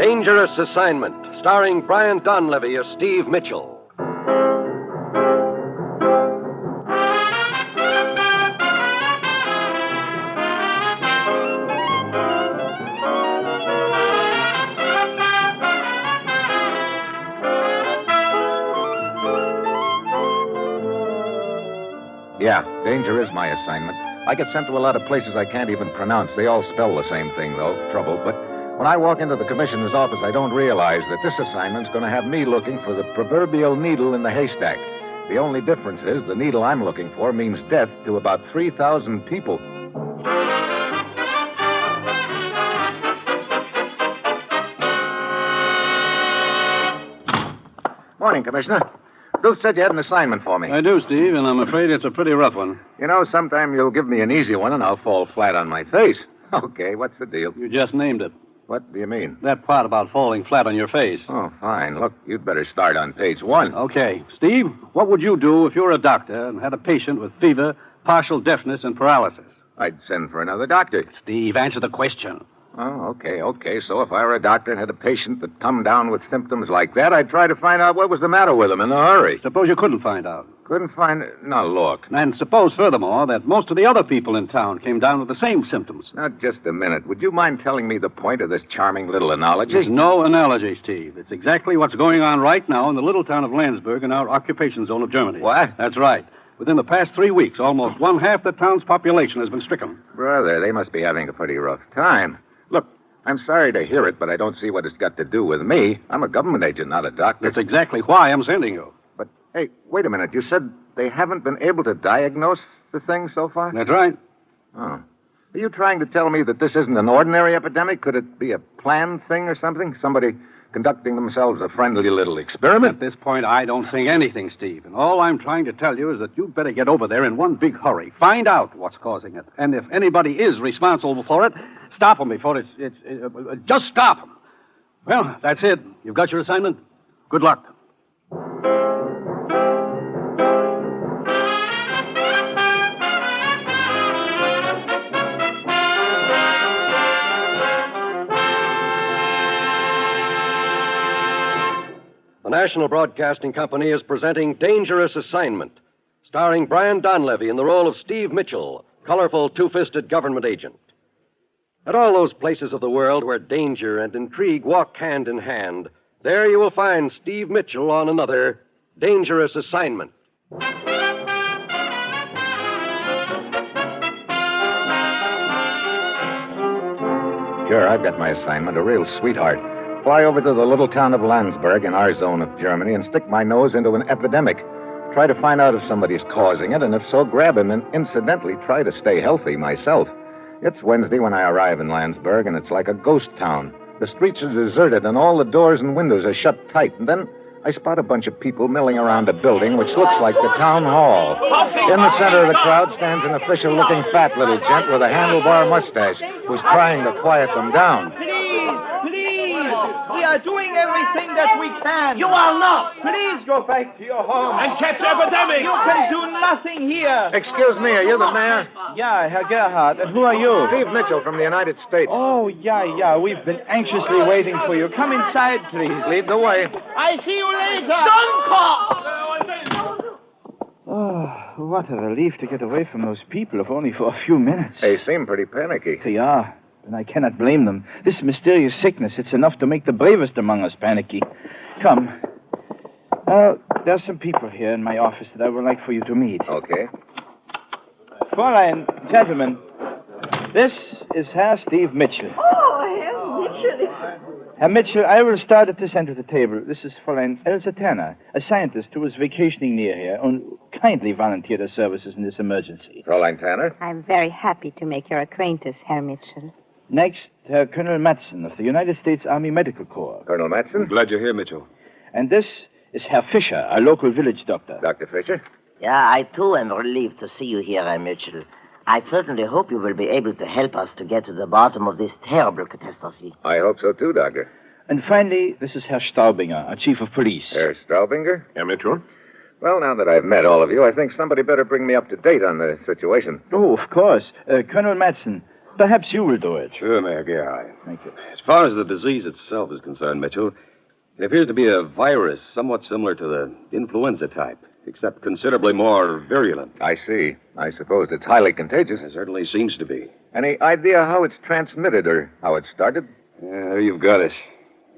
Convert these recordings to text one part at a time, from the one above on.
Dangerous Assignment, starring Brian Donlevy as Steve Mitchell. Yeah, danger is my assignment. I get sent to a lot of places I can't even pronounce. They all spell the same thing, though, trouble. But when I walk into the commissioner's office, I don't realize that this assignment's going to have me looking for the proverbial needle in the haystack. The only difference is the needle I'm looking for means death to about 3,000 people. Morning, Commissioner. Bill said you had an assignment for me. I do, Steve, and I'm afraid it's a pretty rough one. You know, sometime you'll give me an easy one and I'll fall flat on my face. Okay, what's the deal? You just named it. What do you mean? That part about falling flat on your face. Oh, fine. Look, you'd better start on page 1. Okay. Steve, what would you do if you were a doctor and had a patient with fever, partial deafness, and paralysis? I'd send for another doctor. Steve, answer the question. Oh, okay. So if I were a doctor and had a patient that come down with symptoms like that, I'd try to find out what was the matter with him in a hurry. Suppose you couldn't find out. Couldn't find... Now, look. And suppose, furthermore, that most of the other people in town came down with the same symptoms. Now, just a minute. Would you mind telling me the point of this charming little analogy? There's no analogy, Steve. It's exactly what's going on right now in the little town of Landsberg in our occupation zone of Germany. What? That's right. Within the past 3 weeks, almost one-half the town's population has been stricken. Brother, they must be having a pretty rough time. Look, I'm sorry to hear it, but I don't see what it's got to do with me. I'm a government agent, not a doctor. That's exactly why I'm sending you. But, hey, wait a minute. You said they haven't been able to diagnose the thing so far? That's right. Oh. Are you trying to tell me that this isn't an ordinary epidemic? Could it be a planned thing or something? Somebody conducting themselves a friendly little experiment? At this point, I don't think anything, Steve. And all I'm trying to tell you is that you'd better get over there in one big hurry. Find out what's causing it. And if anybody is responsible for it, stop them before it's just stop them. Well, that's it. You've got your assignment. Good luck. The National Broadcasting Company is presenting Dangerous Assignment, starring Brian Donlevy in the role of Steve Mitchell, colorful two-fisted government agent. At all those places of the world where danger and intrigue walk hand in hand, there you will find Steve Mitchell on another Dangerous Assignment. Sure, I've got my assignment, a real sweetheart. Fly over to the little town of Landsberg in our zone of Germany and stick my nose into an epidemic. Try to find out if somebody's causing it, and if so, grab him and incidentally try to stay healthy myself. It's Wednesday when I arrive in Landsberg, and it's like a ghost town. The streets are deserted, and all the doors and windows are shut tight. And then I spot a bunch of people milling around a building which looks like the town hall. In the center of the crowd stands an official-looking fat little gent with a handlebar mustache who's trying to quiet them down. Please, we are doing everything that we can. You are not. Please go back to your home. And catch the epidemic. You can do nothing here. Excuse me, are you the mayor? Yeah, Herr Gerhardt. And who are you? Steve Mitchell from the United States. Oh, yeah. We've been anxiously waiting for you. Come inside, please. Lead the way. I see you later. Oh, what a relief to get away from those people, if only for a few minutes. They seem pretty panicky. They are. And I cannot blame them. This mysterious sickness, it's enough to make the bravest among us panicky. Come. There's some people here in my office that I would like for you to meet. Okay. Fräulein, gentlemen, this is Herr Steve Mitchell. Oh, Herr Mitchell. Herr Mitchell, I will start at this end of the table. This is Fräulein Elsa Tanner, a scientist who is vacationing near here and kindly volunteered her services in this emergency. Fräulein Tanner? I'm very happy to make your acquaintance, Herr Mitchell. Next, Colonel Madsen of the United States Army Medical Corps. Colonel Madsen? Glad you're here, Mitchell. And this is Herr Fischer, our local village doctor. Dr. Fisher? Yeah, I too am relieved to see you here, Herr Mitchell. I certainly hope you will be able to help us to get to the bottom of this terrible catastrophe. I hope so too, Doctor. And finally, this is Herr Staubinger, our chief of police. Herr Straubinger? Yeah, Mitchell? Well, now that I've met all of you, I think somebody better bring me up to date on the situation. Oh, of course. Colonel Madsen, Perhaps you will do it. Sure, Mayor Gerhardt. Thank you. As far as the disease itself is concerned, Mitchell, it appears to be a virus somewhat similar to the influenza type, except considerably more virulent. I see. I suppose it's highly contagious. It certainly seems to be. Any idea how it's transmitted or how it started? There you've got it.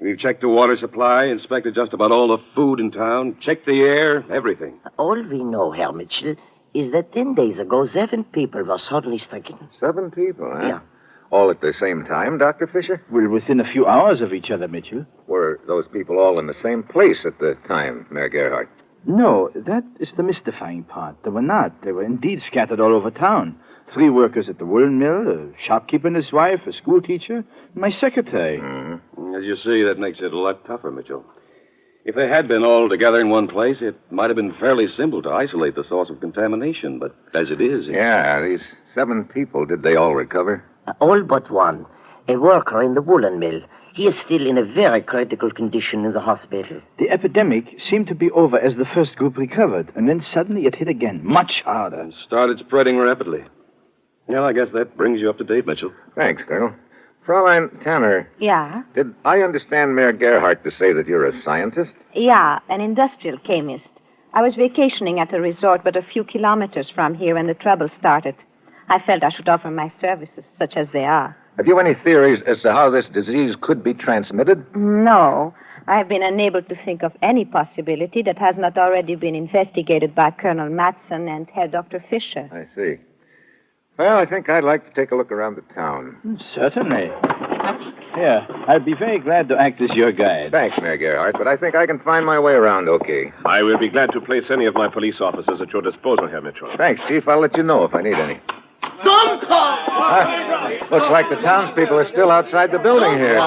We've checked the water supply, inspected just about all the food in town, checked the air, everything. All we know, Herr Mitchell, is that 10 days ago, 7 people were suddenly stricken. 7 people, huh? Yeah. All at the same time, Dr. Fisher? We're within a few hours of each other, Mitchell. Were those people all in the same place at the time, Mayor Gerhardt? No, that is the mystifying part. They were not. They were indeed scattered all over town. 3 workers at the woolen mill, a shopkeeper and his wife, a school teacher, and my secretary. As you see, that makes it a lot tougher, Mitchell. If they had been all together in one place, it might have been fairly simple to isolate the source of contamination. But as it is... Yeah, these 7 people, did they all recover? All but one, a worker in the woolen mill. He is still in a very critical condition in the hospital. The epidemic seemed to be over as the first group recovered, and then suddenly it hit again, much harder. And started spreading rapidly. Well, I guess that brings you up to date, Mitchell. Thanks, Colonel. Fraulein Tanner, Yeah? did I understand Mayor Gerhardt to say that you're a scientist? Yeah, an industrial chemist. I was vacationing at a resort but a few kilometers from here when the trouble started. I felt I should offer my services, such as they are. Have you any theories as to how this disease could be transmitted? No, I've been unable to think of any possibility that has not already been investigated by Colonel Matson and Herr Dr. Fisher. I see. Well, I think I'd like to take a look around the town. Certainly. Here, I'd be very glad to act as your guide. Thanks, Mayor Gerhardt, but I think I can find my way around okay. I will be glad to place any of my police officers at your disposal, Herr Mitchell. Thanks, Chief. I'll let you know if I need any. Looks like the townspeople are still outside the building here.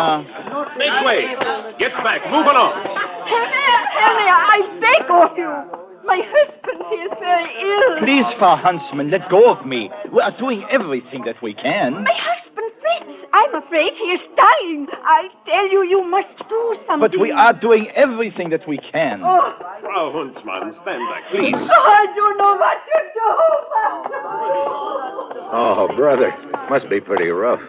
Make way! Get back! Move along! Henry, I beg of you. My husband is very ill. Please, Frau Huntsman, let go of me. We are doing everything that we can. My husband, Fritz. I'm afraid he is dying. I tell you, you must do something. But we are doing everything that we can. Oh, Frau Huntsmann, stand back, please. I don't know what to do. Oh, brother. Must be pretty rough.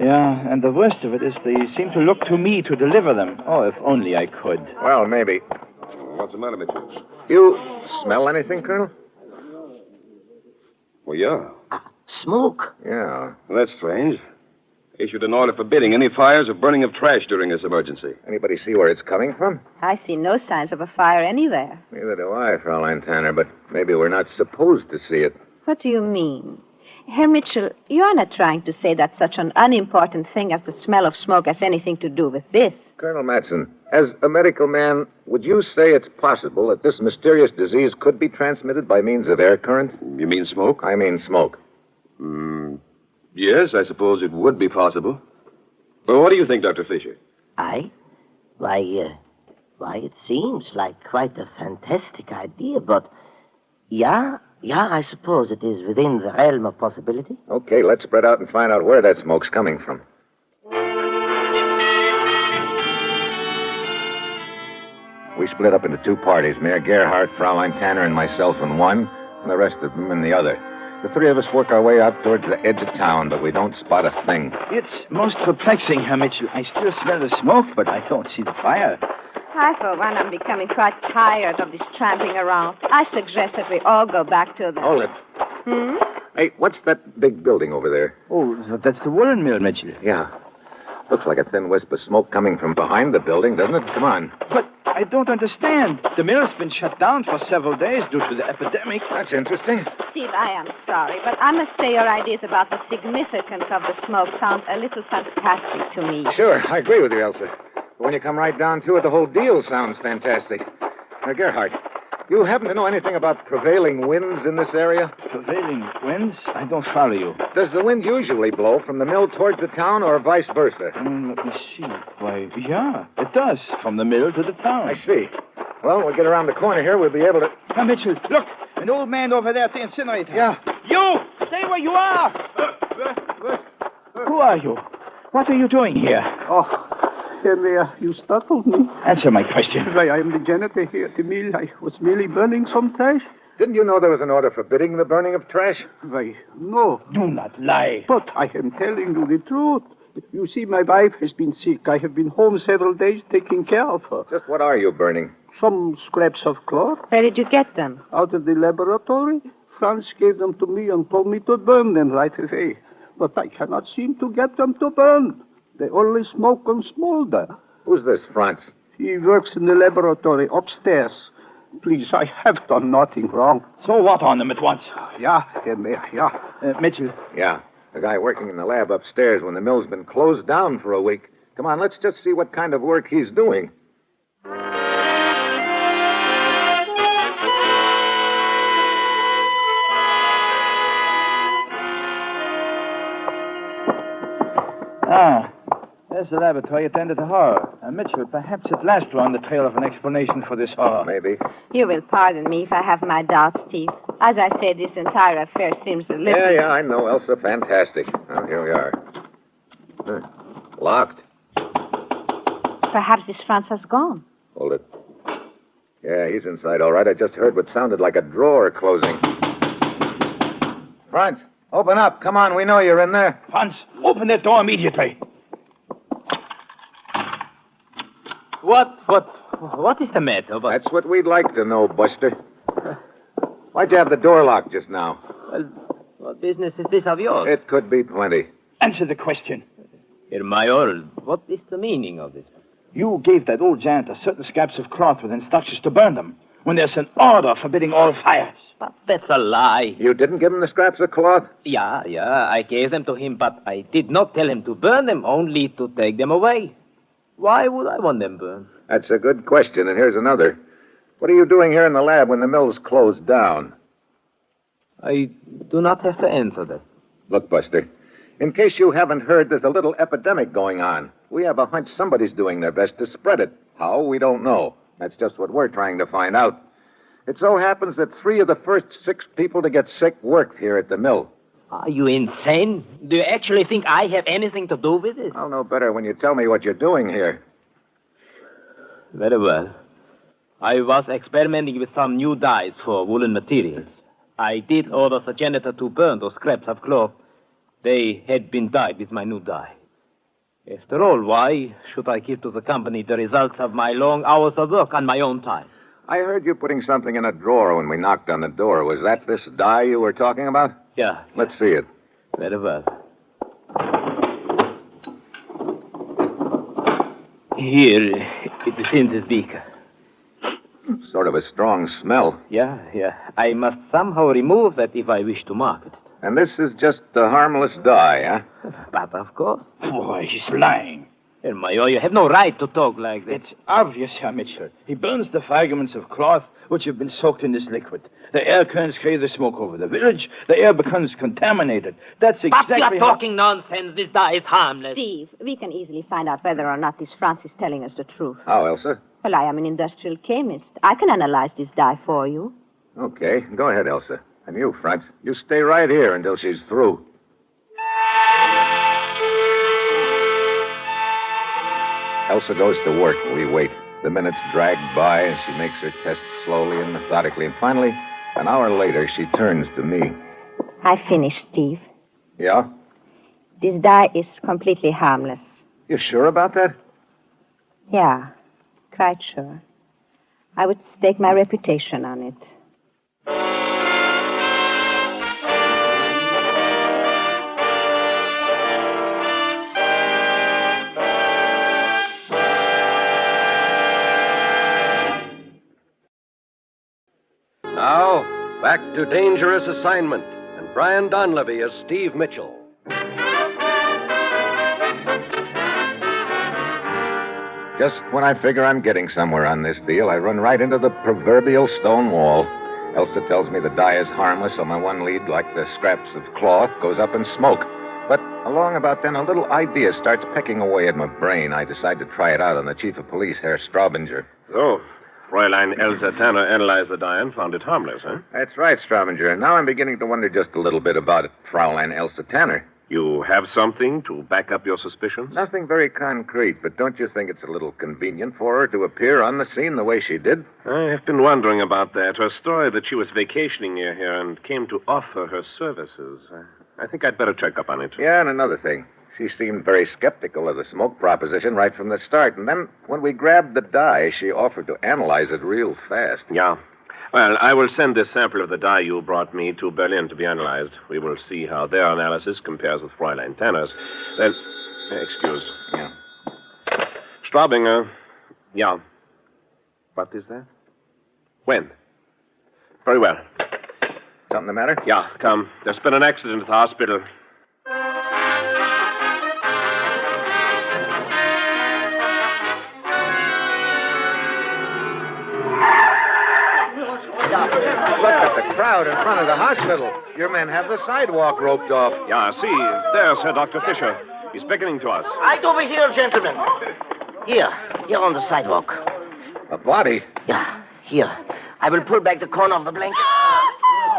Yeah, and the worst of it is they seem to look to me to deliver them. Oh, if only I could. Well, maybe. What's the matter, Mitchell? You smell anything, Colonel? Well, yeah. Smoke? Yeah. Well, that's strange. Issued an order forbidding any fires or burning of trash during this emergency. Anybody see where it's coming from? I see no signs of a fire anywhere. Neither do I, Fraulein Tanner, but maybe we're not supposed to see it. What do you mean? Herr Mitchell, you're not trying to say that such an unimportant thing as the smell of smoke has anything to do with this. Colonel Matson, as a medical man, would you say it's possible that this mysterious disease could be transmitted by means of air currents? You mean smoke? I mean smoke. Yes, I suppose it would be possible. Well, what do you think, Dr. Fisher? I? Why, it seems like quite a fantastic idea, but yeah, I suppose it is within the realm of possibility. Okay, let's spread out and find out where that smoke's coming from. We split up into 2 parties, Mayor Gerhardt, Fraulein Tanner, and myself in one, and the rest of them in the other. The 3 of us work our way out towards the edge of town, but we don't spot a thing. It's most perplexing, Herr Mitchell. I still smell the smoke, but I don't see the fire. I, for one, am becoming quite tired of this tramping around. I suggest that we all go back to the... Hold it. Hey, what's that big building over there? Oh, that's the woolen mill, Mitchell. Yeah. Looks like a thin wisp of smoke coming from behind the building, doesn't it? Come on. But I don't understand. The mill's been shut down for several days due to the epidemic. That's interesting. Steve, I am sorry, but I must say your ideas about the significance of the smoke sound a little fantastic to me. Sure, I agree with you, Elsa. But when you come right down to it, the whole deal sounds fantastic. Now, Gerhardt, you happen to know anything about prevailing winds in this area? Prevailing winds? I don't follow you. Does the wind usually blow from the mill towards the town or vice versa? Let me see. Why, yeah, it does. From the mill to the town. I see. Well, when we get around the corner here, we'll be able to... Now, Mitchell, look. An old man over there at the incinerator. Yeah. You! Stay where you are! Who are you? What are you doing here? Henry, you startled me. Answer my question. Why, I am the janitor here at the mill. I was merely burning some trash. Didn't you know there was an order forbidding the burning of trash? Why, no. Do not lie. But I am telling you the truth. You see, my wife has been sick. I have been home several days taking care of her. Just what are you burning? Some scraps of cloth Where did you get them? out of the laboratory. Franz gave them to me and told me to burn them right away. But I cannot seem to get them to burn. They only smoke and smolder. Who's this, Franz? He works in the laboratory upstairs. Please, I have done nothing wrong. So what on them at once? Yeah, Herr Mayor, yeah. Mitchell, Yeah, the guy working in the lab upstairs when the mill's been closed down for a week. Come on, let's just see what kind of work he's doing. There's the laboratory at the end of the horror. Mitchell, perhaps at last we're on the trail of an explanation for this horror. Maybe. You will pardon me if I have my doubts, Steve. As I said, this entire affair seems a little... Yeah, I know, Elsa. Fantastic. Well, here we are. Locked. Perhaps this Franz has gone. Hold it. Yeah, he's inside, all right. I just heard what sounded like a drawer closing. Franz, open up. Come on, we know you're in there. Franz, open that door immediately. What is the matter? That's what we'd like to know, Buster. Why'd you have the door locked just now? What business is this of yours? It could be plenty. Answer the question. Herr Mayor, what is the meaning of this? You gave that old janitor certain scraps of cloth with instructions to burn them when there's an order forbidding all fires. But that's a lie. You didn't give him the scraps of cloth? Yeah, I gave them to him, but I did not tell him to burn them, only to take them away. Why would I want them burned? That's a good question, and here's another. What are you doing here in the lab when the mill's closed down? I do not have to answer that. Look, Buster, in case you haven't heard, there's a little epidemic going on. We have a hunch somebody's doing their best to spread it. How, we don't know. That's just what we're trying to find out. It so happens that 3 of the first 6 people to get sick worked here at the mill. Are you insane? Do you actually think I have anything to do with it? I'll know better when you tell me what you're doing here. Very well. I was experimenting with some new dyes for woolen materials. I did order the janitor to burn those scraps of cloth. They had been dyed with my new dye. After all, why should I give to the company the results of my long hours of work on my own time? I heard you putting something in a drawer when we knocked on the door. Was that this dye you were talking about? Yeah. Let's see it. Very well. Here, it is in this beaker. Sort of a strong smell. Yeah. I must somehow remove that if I wish to market it. And this is just a harmless dye, huh? But of course. Boy, he's lying. Herr Mayor, you have no right to talk like that. It's obvious, Herr Mitchell. He burns the fragments of cloth which have been soaked in this liquid. The air currents carry the smoke over the village. The air becomes contaminated. That's exactly But you're talking nonsense. This dye is harmless. Steve, we can easily find out whether or not this Franz is telling us the truth. How, Elsa? Well, I am an industrial chemist. I can analyze this dye for you. Okay, go ahead, Elsa. And you, Franz, you stay right here until she's through. Elsa goes to work. We wait. The minutes drag by as she makes her tests slowly and methodically. And finally, an hour later, she turns to me. I finished, Steve. Yeah? This dye is completely harmless. You sure about that? Yeah, quite sure. I would stake my reputation on it. Now, back to Dangerous Assignment, and Brian Donlevy as Steve Mitchell. Just when I figure I'm getting somewhere on this deal, I run right into the proverbial stone wall. Elsa tells me the dye is harmless, so my one lead, like the scraps of cloth, goes up in smoke. But along about then, a little idea starts pecking away at my brain. I decide to try it out on the chief of police, Herr Straubinger. So, Fräulein Elsa Tanner analyzed the dye and found it harmless, huh? That's right, Straubinger. And now I'm beginning to wonder just a little bit about it, Fraulein Elsa Tanner. You have something to back up your suspicions? Nothing very concrete, but don't you think it's a little convenient for her to appear on the scene the way she did? I have been wondering about that. Her story that she was vacationing near here and came to offer her services. I think I'd better check up on it. Yeah, and another thing. She seemed very skeptical of the smoke proposition right from the start. And then when we grabbed the dye, she offered to analyze it real fast. Yeah. Well, I will send this sample of the dye you brought me to Berlin to be analyzed. We will see how their analysis compares with Fräulein Tanner's. Then, excuse. Yeah. Straubinger. Yeah. What is that? When? Very well. Something the matter? Yeah, come. There's been an accident at the hospital. Look at the crowd in front of the hospital. Your men have the sidewalk roped off. Yeah, see, there's Herr Dr. Fischer. He's beckoning to us. Right over here, gentlemen. Here on the sidewalk. A body? Yeah, here. I will pull back the corner of the blanket.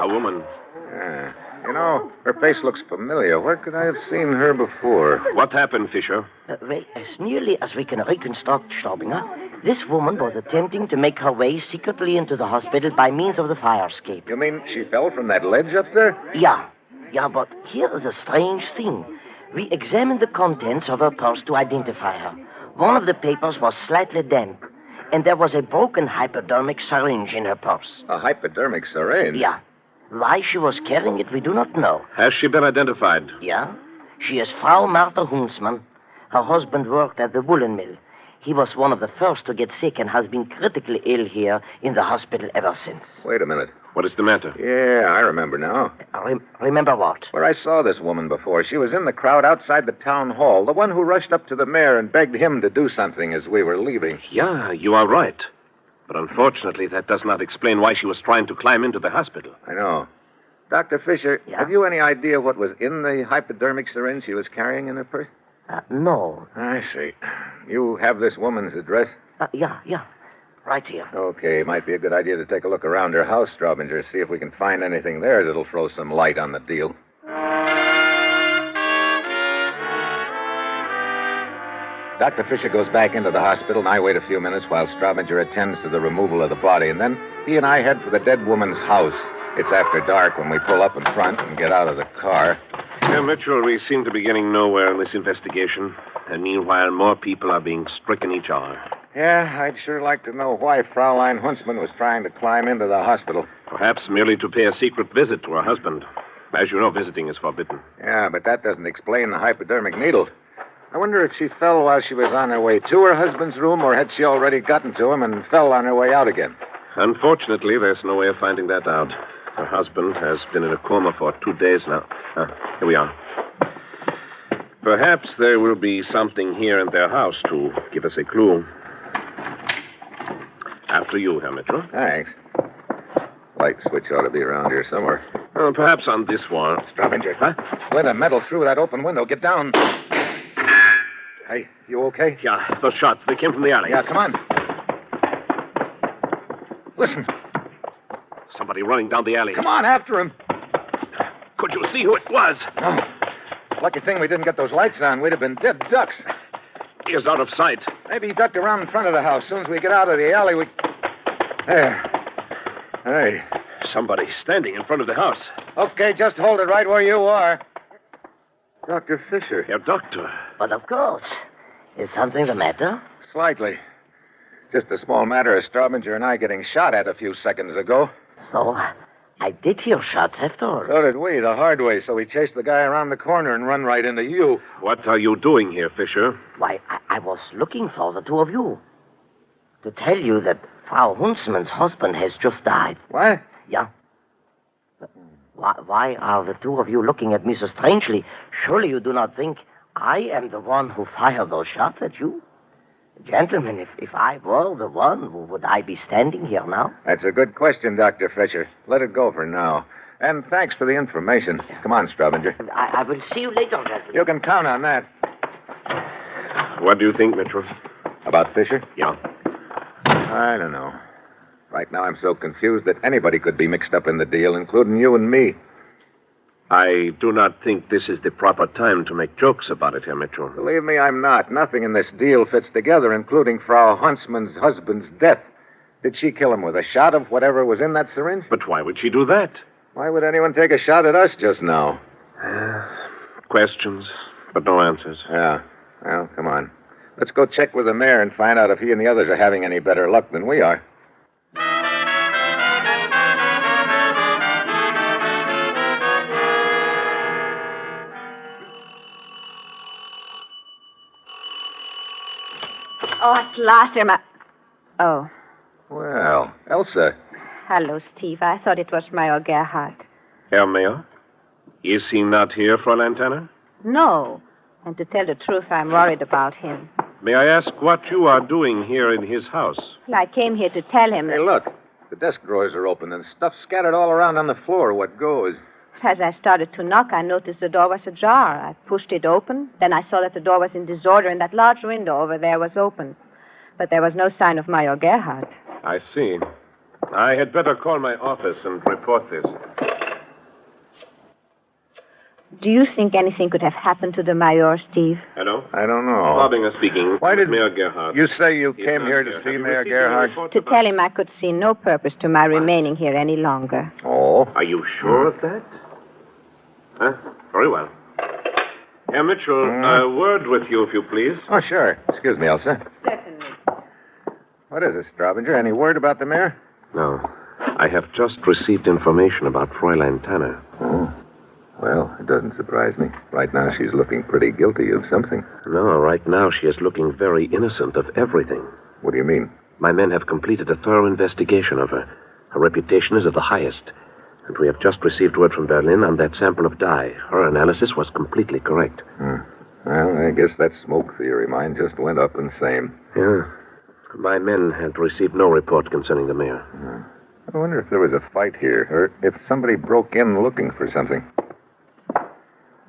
A woman. Yeah. You know, her face looks familiar. Where could I have seen her before? What happened, Fischer? Well, as nearly as we can reconstruct, Staubinger, this woman was attempting to make her way secretly into the hospital by means of the fire escape. You mean she fell from that ledge up there? Yeah, but here is a strange thing. We examined the contents of her purse to identify her. One of the papers was slightly damp, and there was a broken hypodermic syringe in her purse. A hypodermic syringe? Yeah. Why she was carrying it, we do not know. Has she been identified? Yeah. She is Frau Martha Huntsman. Her husband worked at the woolen mill. He was one of the first to get sick and has been critically ill here in the hospital ever since. Wait a minute. What is the matter? Yeah, I remember now. Remember what? Where I saw this woman before. She was in the crowd outside the town hall. The one who rushed up to the mayor and begged him to do something as we were leaving. Yeah, you are right. But unfortunately, that does not explain why she was trying to climb into the hospital. I know. Dr. Fisher, Yeah? have you any idea what was in the hypodermic syringe she was carrying in her purse? No. I see. You have this woman's address? Yeah. Right here. Okay, might be a good idea to take a look around her house, Straubinger, see if we can find anything there that'll throw some light on the deal. Dr. Fisher goes back into the hospital, and I wait a few minutes while Straubinger attends to the removal of the body, and then he and I head for the dead woman's house. It's after dark when we pull up in front and get out of the car. Yeah, Mitchell, we seem to be getting nowhere in this investigation. And meanwhile, more people are being stricken each hour. Yeah, I'd sure like to know why Fraulein Huntsman was trying to climb into the hospital. Perhaps merely to pay a secret visit to her husband. As you know, visiting is forbidden. Yeah, but that doesn't explain the hypodermic needle. I wonder if she fell while she was on her way to her husband's room, or had she already gotten to him and fell on her way out again? Unfortunately, there's no way of finding that out. Her husband has been in a coma for 2 days now. Here we are. Perhaps there will be something here in their house to give us a clue. After you, Herr Mitchell. Thanks. Light switch ought to be around here somewhere. Perhaps on this wall. Straubinger. Huh? Split a metal through that open window. Get down. Hey, you okay? Yeah, those shots. They came from the alley. Yeah, come on. Listen. Somebody running down the alley. Come on, after him. Could you see who it was? Oh, lucky thing we didn't get those lights on. We'd have been dead ducks. He is out of sight. Maybe he ducked around in front of the house. As soon as we get out of the alley, we... There. Hey. Somebody standing in front of the house. Okay, just hold it right where you are. Dr. Fisher. Herr Doctor. But of course. Is something the matter? Slightly. Just a small matter of Straubinger and I getting shot at a few seconds ago. So, I did hear shots after all. So did we, the hard way. So we chased the guy around the corner and run right into you. What are you doing here, Fisher? Why, I was looking for the two of you. To tell you that Frau Huntsman's husband has just died. What? Yeah. Why are the two of you looking at me so strangely? Surely you do not think I am the one who fired those shots at you? Gentlemen, if I were the one, would I be standing here now? That's a good question, Dr. Fisher. Let it go for now. And thanks for the information. Come on, Straubinger. I will see you later, gentlemen. You can count on that. What do you think, Mitchell? About Fisher? Yeah. I don't know. Right now I'm so confused that anybody could be mixed up in the deal, including you and me. I do not think this is the proper time to make jokes about it, Herr Mitchell. Believe me, I'm not. Nothing in this deal fits together, including Frau Huntsman's husband's death. Did she kill him with a shot of whatever was in that syringe? But why would she do that? Why would anyone take a shot at us just now? Questions, but no answers. Yeah. Well, come on. Let's go check with the mayor and find out if he and the others are having any better luck than we are. Oh, at last, Irma. Oh. Well, Elsa. Hello, Steve. I thought it was Mayor Gerhardt. Herr Mayor? Is he not here, Fräulein Tanner? No. And to tell the truth, I'm worried about him. May I ask what you are doing here in his house? Well, I came here to tell him. Hey, look. The desk drawers are open and stuff scattered all around on the floor. What goes? As I started to knock, I noticed the door was ajar. I pushed it open. Then I saw that the door was in disorder and that large window over there was open. But there was no sign of Mayor Gerhardt. I see. I had better call my office and report this. Do you think anything could have happened to the Mayor, Steve? Hello? I don't know. Barbinger speaking. Why did Mayor Gerhardt? You say you He's came not here to Have see you Mayor received any Gerhardt? reports To about- tell him I could see no purpose to my remaining here any longer. Oh. Are you sure of that? Huh? Very well. Herr Mitchell, a word with you, if you please. Oh, sure. Excuse me, Elsa. Certainly. What is it, Straubinger? Any word about the mayor? No. I have just received information about Fräulein Tanner. Oh. Well, it doesn't surprise me. Right now, she's looking pretty guilty of something. No, right now she is looking very innocent of everything. What do you mean? My men have completed a thorough investigation of her. Her reputation is of the highest. And we have just received word from Berlin on that sample of dye. Her analysis was completely correct. Well, I guess that smoke theory mine just went up in same. Yeah. My men had received no report concerning the mayor. I wonder if there was a fight here, or if somebody broke in looking for something.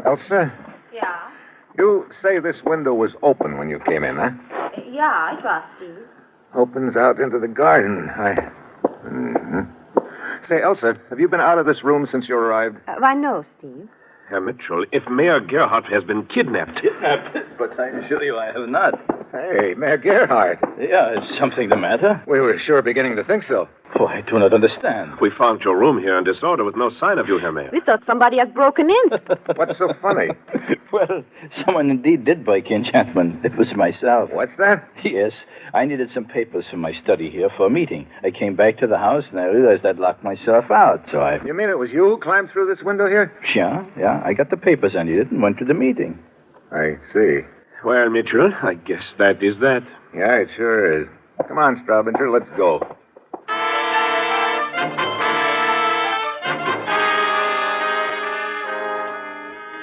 Elsa, Yeah? you say this window was open when you came in, huh? Yeah, it was, Steve. Opens out into the garden. Say, Elsa, have you been out of this room since you arrived? Why, no, Steve. Herr Mitchell, if Mayor Gerhardt has been kidnapped... But I assure you I have not. Hey, Mayor Gerhardt. Yeah, is something the matter? We were sure beginning to think so. Oh, I do not understand. We found your room here in disorder with no sign of you, Herr Mayor. We thought somebody had broken in. What's so funny? Well, someone indeed did break in, gentlemen. It was myself. What's that? Yes, I needed some papers for my study here for a meeting. I came back to the house and I realized I'd locked myself out, so I... You mean it was you who climbed through this window here? Yeah, I got the papers I needed and went to the meeting. I see. Well, Mitchell, I guess that is that. Yeah, it sure is. Come on, Straubinger, let's go.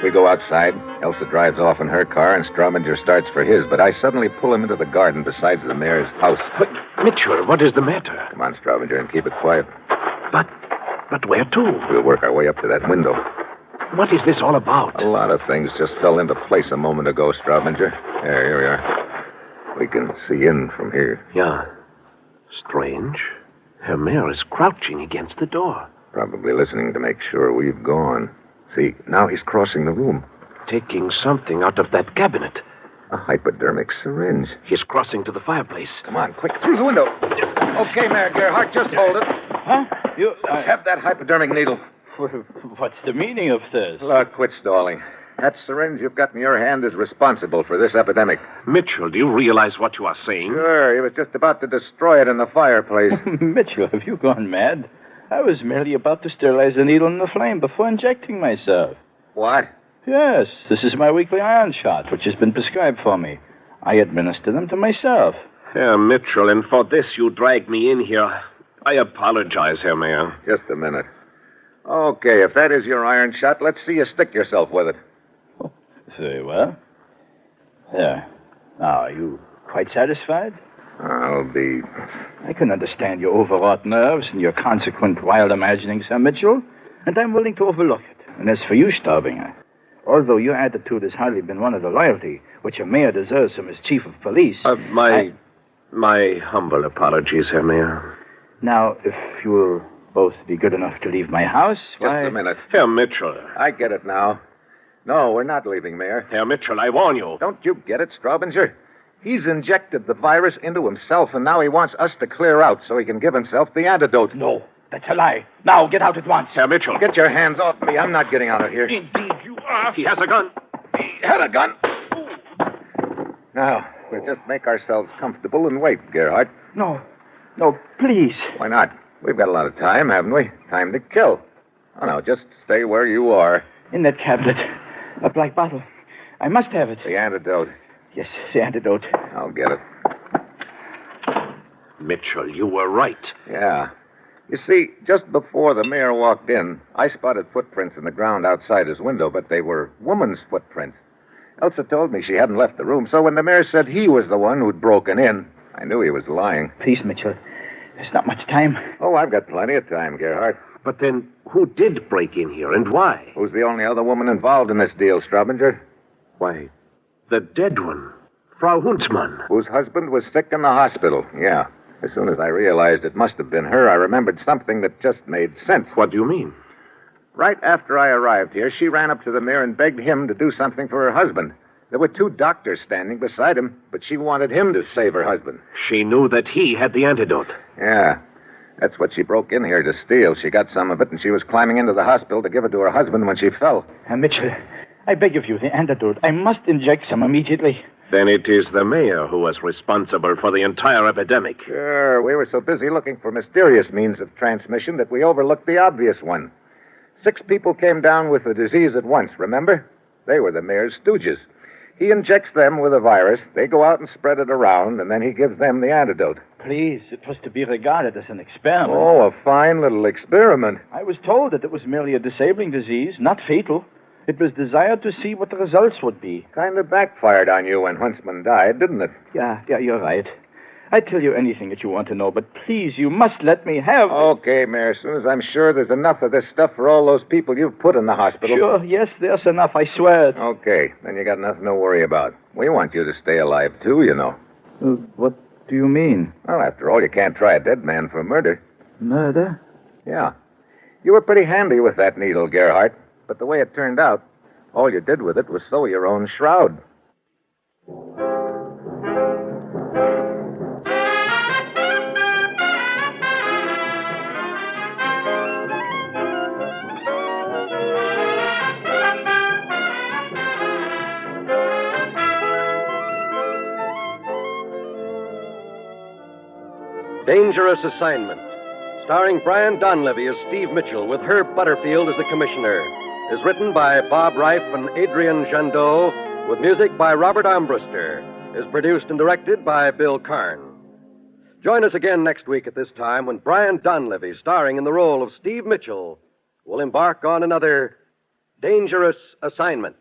We go outside. Elsa drives off in her car, and Straubinger starts for his, but I suddenly pull him into the garden beside the mayor's house. But, Mitchell, what is the matter? Come on, Straubinger, and keep it quiet. But where to? We'll work our way up to that window. What is this all about? A lot of things just fell into place a moment ago, Straubinger. Here we are. We can see in from here. Yeah. Strange. Herr Mayor is crouching against the door. Probably listening to make sure we've gone. See, now he's crossing the room. Taking something out of that cabinet. A hypodermic syringe. He's crossing to the fireplace. Come on, quick, through the window. Okay, Mayor Gerhardt, just hold it. Huh? Let's have that hypodermic needle. What's the meaning of this? Look, quit stalling. That syringe you've got in your hand is responsible for this epidemic. Mitchell, do you realize what you are saying? Sure, he was just about to destroy it in the fireplace. Mitchell, have you gone mad? I was merely about to sterilize the needle in the flame before injecting myself. What? Yes, this is my weekly iron shot, which has been prescribed for me. I administer them to myself. Herr Mitchell, and for this you dragged me in here. I apologize, Herr Mayor. Just a minute. Okay, if that is your iron shot, let's see you stick yourself with it. Very well. There. Now, are you quite satisfied? I'll be... I can understand your overwrought nerves and your consequent wild imaginings, Herr Mitchell, and I'm willing to overlook it. And as for you, Staubinger, although your attitude has hardly been one of the loyalty which a mayor deserves from his chief of police... My humble apologies, Herr Mayor. Now, if you will both be good enough to leave my house, Just a minute. Herr Mitchell. I get it now. No, we're not leaving, Mayor. Herr Mitchell, I warn you. Don't you get it, Straubinger? He's injected the virus into himself, and now he wants us to clear out so he can give himself the antidote. No, that's a lie. Now, get out at once. Herr Mitchell. Get your hands off me. I'm not getting out of here. Indeed you are. He has a gun. He had a gun. Now, we'll just make ourselves comfortable and wait, Gerhardt. No, please. Why not? We've got a lot of time, haven't we? Time to kill. Oh, no, just stay where you are. In that cabinet, a black bottle. I must have it. The antidote. Yes, the antidote. I'll get it. Mitchell, you were right. Yeah. You see, just before the mayor walked in, I spotted footprints in the ground outside his window, but they were woman's footprints. Elsa told me she hadn't left the room, so when the mayor said he was the one who'd broken in, I knew he was lying. Please, Mitchell. There's not much time. Oh, I've got plenty of time, Gerhardt. But then, who did break in here and why? Who's the only other woman involved in this deal, Straubinger? Why, the dead one, Frau Huntsmann. Whose husband was sick in the hospital, yeah. As soon as I realized it must have been her, I remembered something that just made sense. What do you mean? Right after I arrived here, she ran up to the mayor and begged him to do something for her husband. There were 2 doctors standing beside him, but she wanted him to save her husband. She knew that he had the antidote. Yeah. That's what she broke in here to steal. She got some of it, and she was climbing into the hospital to give it to her husband when she fell. Mitchell, I beg of you, the antidote. I must inject some immediately. Then it is the mayor who was responsible for the entire epidemic. Sure, we were so busy looking for mysterious means of transmission that we overlooked the obvious one. 6 people came down with the disease at once, remember? They were the mayor's stooges. He injects them with a virus, they go out and spread it around, and then he gives them the antidote. Please, it was to be regarded as an experiment. Oh, a fine little experiment. I was told that it was merely a disabling disease, not fatal. It was desired to see what the results would be. Kind of backfired on you when Huntsman died, didn't it? Yeah, you're right. I'd tell you anything that you want to know, but please, you must let me have... Okay, Mayor, as soon as I'm sure there's enough of this stuff for all those people you've put in the hospital. Sure, yes, there's enough, I swear. Okay, then you got nothing to worry about. We want you to stay alive, too, you know. What do you mean? Well, after all, you can't try a dead man for murder. Murder? Yeah. You were pretty handy with that needle, Gerhardt. But the way it turned out, all you did with it was sew your own shroud. Dangerous Assignment, starring Brian Donlevy as Steve Mitchell with Herb Butterfield as the commissioner, is written by Bob Reif and Adrian Jandot, with music by Robert Armbruster, is produced and directed by Bill Karn. Join us again next week at this time when Brian Donlevy, starring in the role of Steve Mitchell, will embark on another Dangerous Assignment.